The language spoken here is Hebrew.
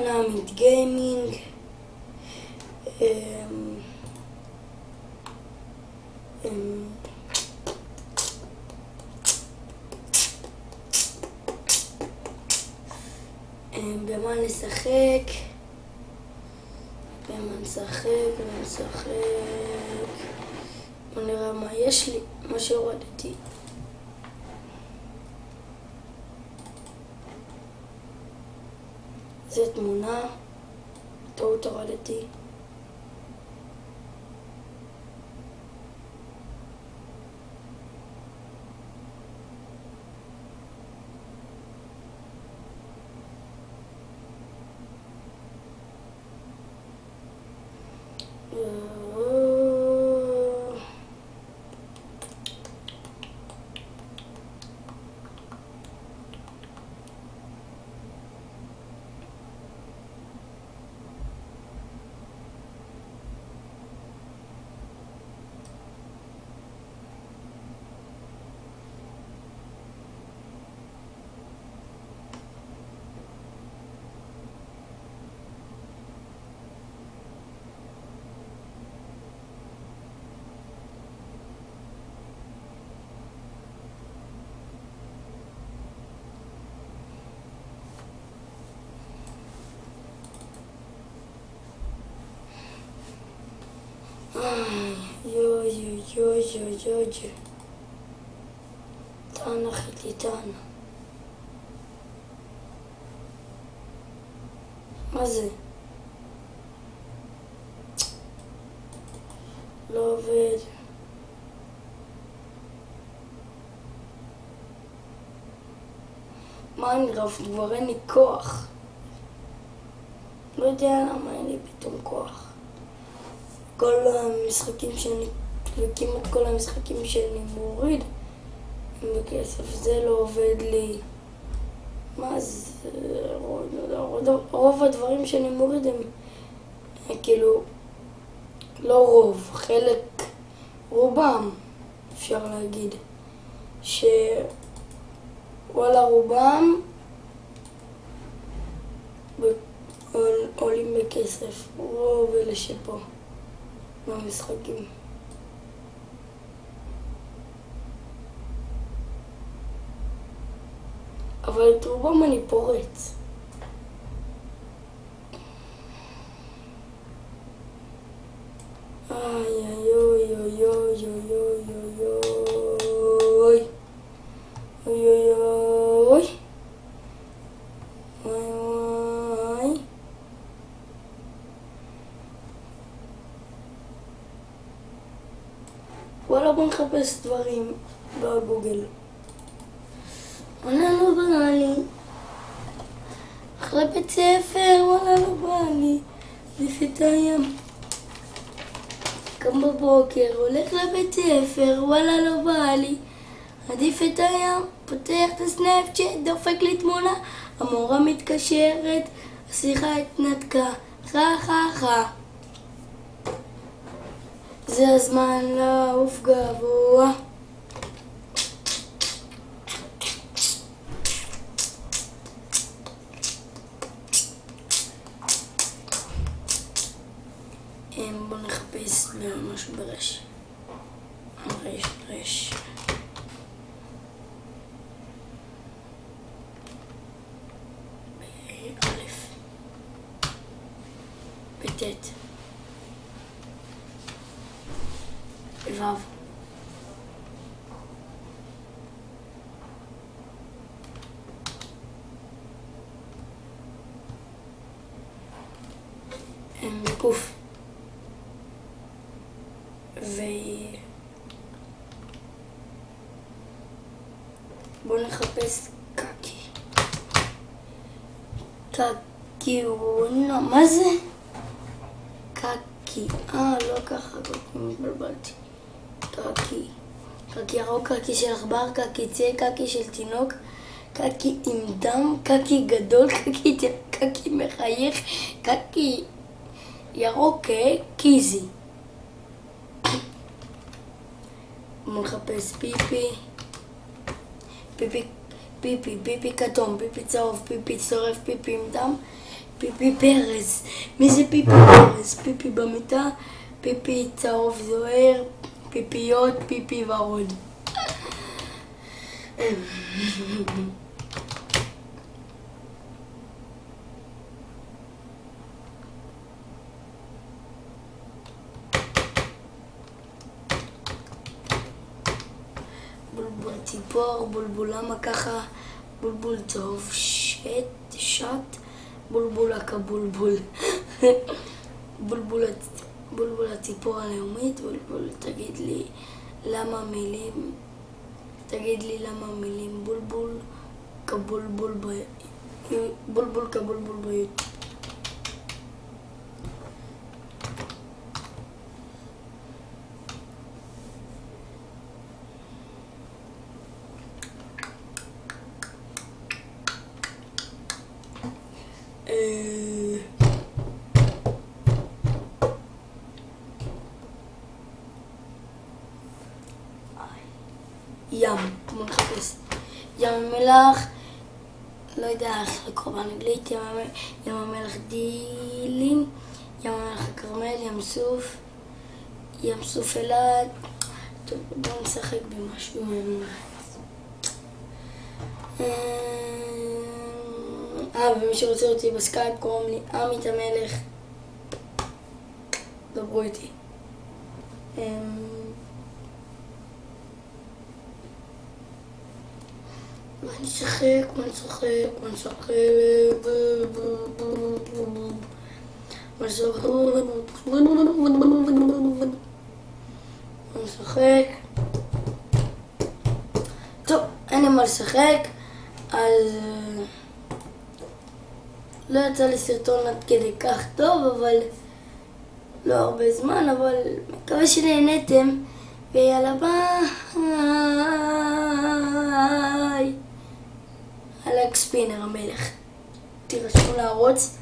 דינמיט גיימינג, במה נשחק? בוא נראה מה יש לי, מה שהורדתי. זה תמונה, טעות הורדתי. יוי. טענה חיתי טענה. מה זה? לא עובד. מיינקראפט כבר אין לי כוח. לא יודע למה אין לי פתאום כוח. כל המשחקים שאני, וכמעט כל המשחקים שאני מוריד הם בכסף, זה לא עובד לי. מה זה? רוב הדברים שאני מוריד הם כאילו, לא רוב, חלק, רובם אפשר להגיד, שוואלה רובם עולים בכסף, רוב אלה שפה מהמשחקים. אבל את רובם אני פורץ. וואלה, בוא נחפש דברים בגוגל. וואלה, לא בא לי. אחלה בית ספר, וואלה, לא בא לי. לפי הים. קם בבוקר, הולך לבית ספר, וואלה, לא בא לי. עדיף את הים, פותח את הסנאפצ'אט, דופק לי תמונה, המורה מתקשרת, השיחה התנתקה, חה. זה הזמן לעוף גבוה. בוא נחפש משהו ברש. רש. באלף. בטט. בוו. בקוף. בוא נחפש קקי. קקי, מה זה? קקי. לא ככה, מתבלבלתי. קקי. קקי ירוק, קקי של עכבר, קקי צה, קקי של תינוק, קקי עם דם, קקי גדול, קקי מחייך, קקי ירוק, קיזי. בוא נחפש פיפי. פיפי כתום, פיפי צהוב, פיפי צורף, פיפי עם דם, פיפי פרס. מי זה פיפי פרס? פיפי במיטה, פיפי צהוב זוהר, פיפיות, פיפי ורוד. בולבול ציפור, בולבול למה ככה, בולבול צהוב שט, בולבול הקבולבול. בולבול הציפור הלאומית, בולבול תגיד לי למה מילים, בולבול קבולבול בית. ים, כמו מחפש. ים המלח, לא יודע איך לקרוא באנגלית, ים המלח דילים, ים המלח הכרמל, ים סוף אלעד. טוב, בואו נשחק במשהו ממש. ומי שרוצה אותי בסקייפ קוראים לי עמית המלך. דברו איתי. אני אשחק. טוב, אין לי מה לשחק, אז לא יצא לי סרטון עד כדי כך טוב, אבל לא הרבה זמן, אבל מקווה שנהנתם, ויאללה ביי. אלכס פינר המלך. תירשמו לערוץ.